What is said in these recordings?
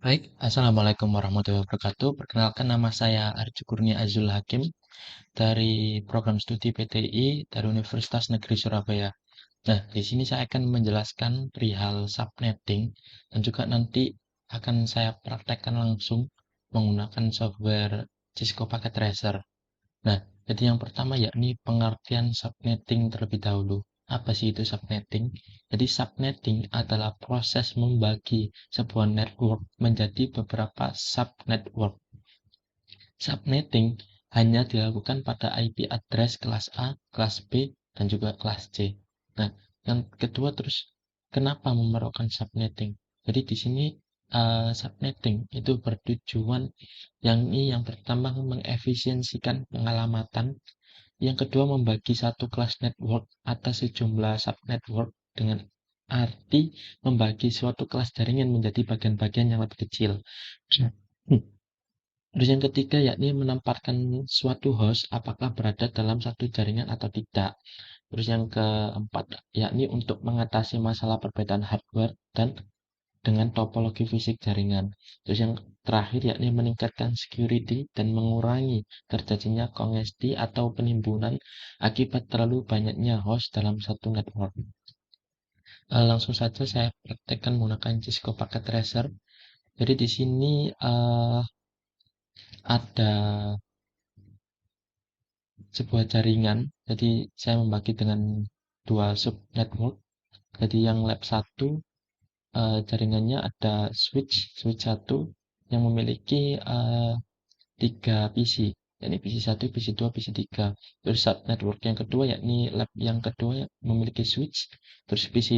Baik, Assalamualaikum warahmatullahi wabarakatuh. Perkenalkan nama saya Arju Kurnia Azul Hakim dari program studi PTI dari Universitas Negeri Surabaya. Nah, di sini saya akan menjelaskan perihal subnetting dan juga nanti akan saya praktekkan langsung menggunakan software Cisco Packet Tracer. Nah, jadi yang pertama yakni pengertian subnetting terlebih dahulu. Apa sih itu subnetting? Jadi subnetting adalah proses membagi sebuah network menjadi beberapa subnetwork. Subnetting hanya dilakukan pada IP address kelas A, kelas B, dan juga kelas C. Nah, yang kedua terus kenapa memerlukan subnetting? Jadi di sini subnetting itu bertujuan yang pertama mengefisiensikan pengalamatan, yang kedua membagi satu kelas network atas sejumlah subnetwork dengan arti membagi suatu kelas jaringan menjadi bagian-bagian yang lebih kecil. Hmm. Terus yang ketiga yakni menempatkan suatu host apakah berada dalam satu jaringan atau tidak. Terus yang keempat yakni untuk mengatasi masalah perbedaan hardware dan dengan topologi fisik jaringan. Terus yang terakhir yakni meningkatkan security dan mengurangi terjadinya kongesti atau penimbunan akibat terlalu banyaknya host dalam satu network. Langsung saja saya praktekkan menggunakan Cisco Packet Tracer. Jadi di sini ada sebuah jaringan. Jadi saya membagi dengan dua sub network. Jadi yang lab 1 jaringannya ada switch 1 yang memiliki 3 PC. Yakni PC 1, PC 2, PC 3. Terus sub network yang kedua yakni lab yang kedua memiliki switch. Terus PC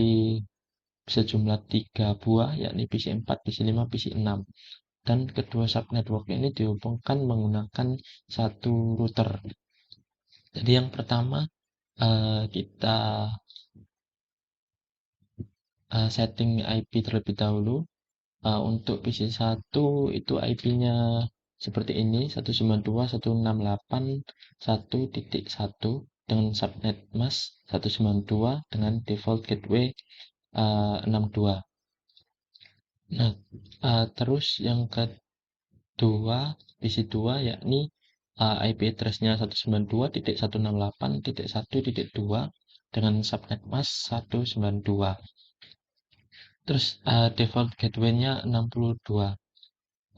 sejumlah 3 buah yakni PC 4, PC 5, PC 6. Dan kedua sub network ini dihubungkan menggunakan satu router. Jadi yang pertama kita setting IP terlebih dahulu. Untuk PC 1 itu IP-nya seperti ini, 192.168.1.1 dengan subnet mask 192 dengan default gateway 62. Nah, terus yang kedua, PC 2 yakni IP address-nya 192.168.1.2 dengan subnet mask 192. Terus default gateway-nya 62.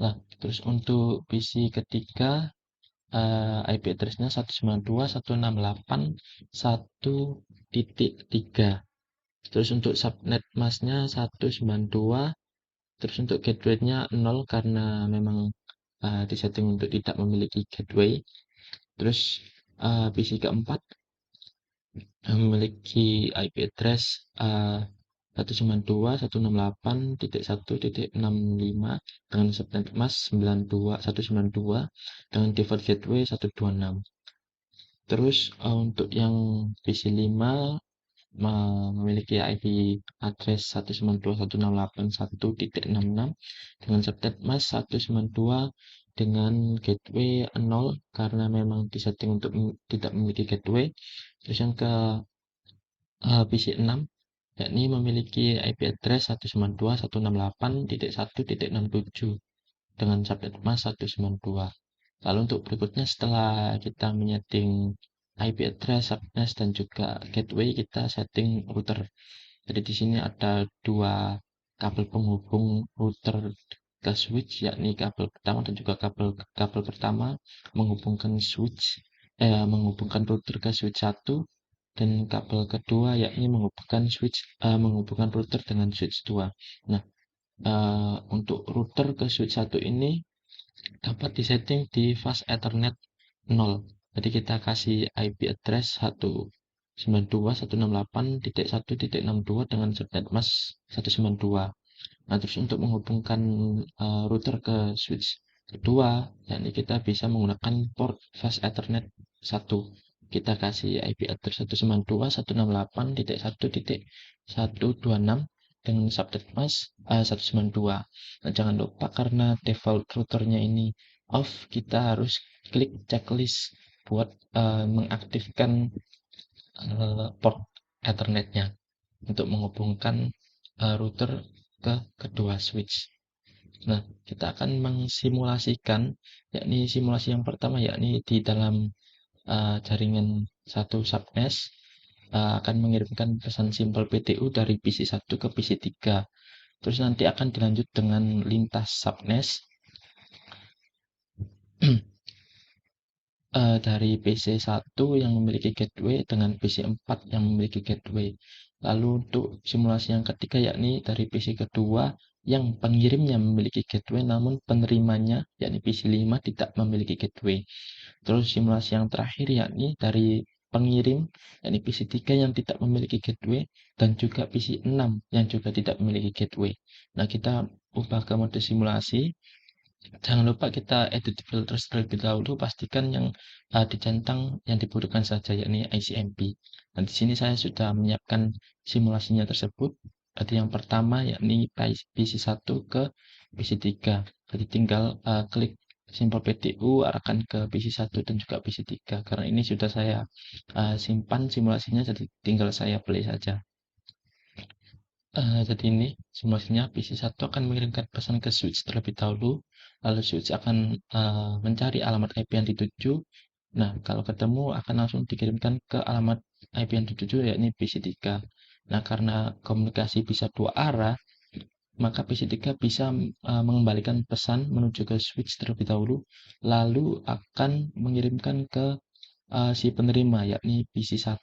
Nah, terus untuk PC ketiga IP address-nya 192.168.1.3. Terus untuk subnet mask-nya 192. Terus untuk gateway-nya 0 karena memang disetting untuk tidak memiliki gateway. Terus PC keempat memiliki IP address 192.168.1.65 dengan subnet mask 192 dengan default gateway 126. Terus untuk yang PC 5 memiliki IP address 192.168.1.66 dengan subnet mask 192 dengan gateway 0 karena memang disetting untuk tidak memiliki gateway. Terus yang ke PC 6 yakni memiliki IP address 192.168.1.67 dengan subnet mask 192. Lalu untuk berikutnya setelah kita menyeting IP address, subnet dan juga gateway, kita setting router. Jadi di sini ada dua kabel penghubung router ke switch, yakni kabel pertama dan juga kabel pertama menghubungkan router ke switch 1 dan kabel kedua yakni menghubungkan router dengan switch 2. Nah, untuk router ke switch 1 ini dapat disetting di fast Ethernet 0. Jadi kita kasih IP address 192.168.1.62 dengan subnet mask 192. Nah, terus untuk menghubungkan router ke switch kedua, yakni kita bisa menggunakan port fast Ethernet 1. Kita kasih IP address 192.168.1.126 dengan subnet mask 192. Nah, jangan lupa karena default routernya ini off, kita harus klik checklist buat mengaktifkan port Ethernetnya untuk menghubungkan router ke kedua switch. Nah, kita akan mengsimulasikan, yakni simulasi yang pertama, yakni di dalam jaringan satu subnes akan mengirimkan pesan simpel PTU dari PC1 ke PC3. Terus nanti akan dilanjut dengan lintas subnes dari PC1 yang memiliki gateway dengan PC4 yang memiliki gateway. Lalu untuk simulasi yang ketiga yakni dari PC kedua yang pengirimnya memiliki gateway namun penerimanya yakni PC5 tidak memiliki gateway. Terus simulasi yang terakhir yakni dari pengirim yakni PC3 yang tidak memiliki gateway dan juga PC6 yang juga tidak memiliki gateway. Nah, kita ubah ke mode simulasi. Jangan lupa kita edit filters terlebih dahulu, pastikan yang dicentang yang dibutuhkan saja, yakni ICMP. Dan di sini saya sudah menyiapkan simulasinya tersebut. Jadi yang pertama yakni PC1 ke PC3. Jadi tinggal klik simpel PTU, arahkan ke PC1 dan juga PC3. Karena ini sudah saya simpan simulasinya, jadi tinggal saya play saja. Jadi ini simulasinya PC1 akan mengirimkan pesan ke switch terlebih dahulu, lalu switch akan mencari alamat IP yang dituju. Nah, kalau ketemu akan langsung dikirimkan ke alamat IP yang dituju yakni PC3. Nah, karena komunikasi bisa dua arah, maka PC3 bisa mengembalikan pesan menuju ke switch terlebih dahulu, lalu akan mengirimkan ke si penerima yakni PC1.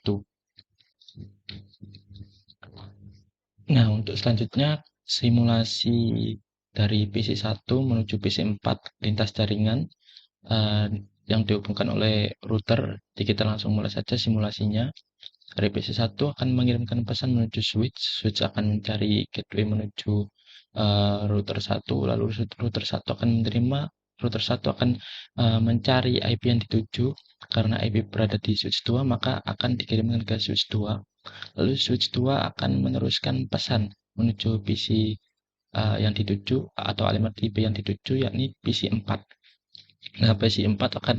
Nah, untuk selanjutnya simulasi dari PC1 menuju PC4 lintas jaringan eh, yang dihubungkan oleh router. Jadi kita langsung mulai saja simulasinya. Dari PC1 akan mengirimkan pesan menuju switch, switch akan mencari gateway menuju router 1, lalu router 1 akan menerima, router 1 akan mencari IP yang dituju. Karena IP berada di switch 2, maka akan dikirimkan ke switch 2. Lalu switch 2 akan meneruskan pesan menuju PC yang dituju atau alamat IP yang dituju yakni PC4. Nah, PC4 akan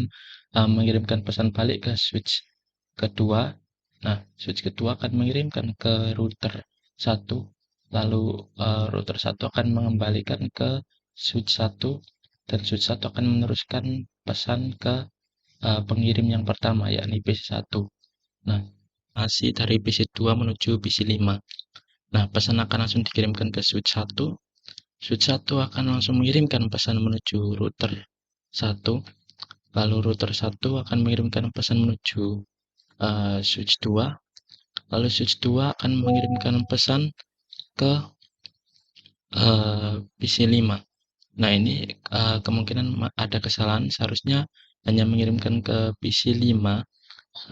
mengirimkan pesan balik ke switch kedua. Nah, switch kedua akan mengirimkan ke router 1. Lalu router 1 akan mengembalikan ke switch 1 dan switch 1 akan meneruskan pesan ke pengirim yang pertama yakni PC1. Nah, masih dari PC2 menuju PC5. Nah, pesan akan langsung dikirimkan ke switch 1. Switch 1 akan langsung mengirimkan pesan menuju router 1. Lalu router 1 akan mengirimkan pesan menuju switch 2. Lalu switch 2 akan mengirimkan pesan ke PC5. Nah, ini kemungkinan ada kesalahan, seharusnya hanya mengirimkan ke PC5.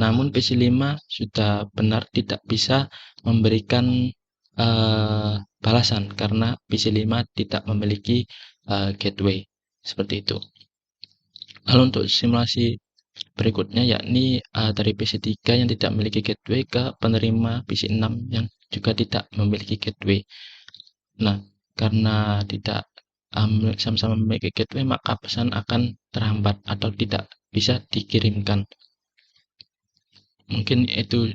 Namun PC5 sudah benar tidak bisa memberikan balasan karena PC5 tidak memiliki gateway seperti itu. Lalu untuk simulasi berikutnya yakni dari PC3 yang tidak memiliki gateway ke penerima PC6 yang juga tidak memiliki gateway. Nah, karena tidak sama-sama memiliki gateway, maka pesan akan terhambat atau tidak bisa dikirimkan. Mungkin itu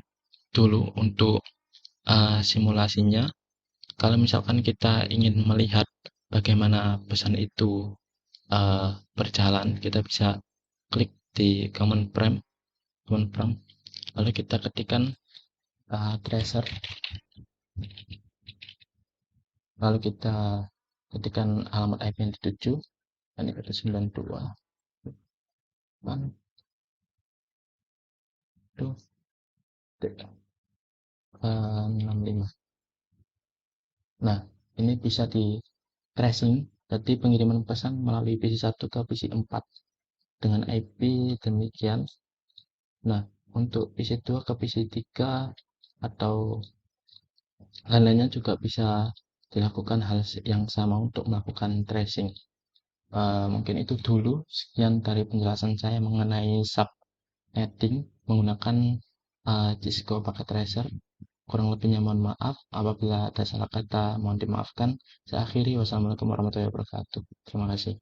dulu untuk simulasinya. Kalau misalkan kita ingin melihat bagaimana pesan itu berjalan, kita bisa klik di command prompt, lalu kita ketikkan tracer, lalu kita ketikkan alamat IP yang dituju, ini ada 92 65. Nah, ini bisa di tracing, jadi pengiriman pesan melalui PC1 ke PC4 dengan IP demikian. Nah, untuk PC2 ke PC3 atau lain-lainnya juga bisa dilakukan hal yang sama untuk melakukan tracing. Mungkin itu dulu, sekian dari penjelasan saya mengenai subnetting menggunakan Cisco Packet Tracer. Kurang lebihnya mohon maaf, apabila ada salah kata mohon dimaafkan. Saya akhiri, wassalamualaikum warahmatullahi wabarakatuh. Terima kasih.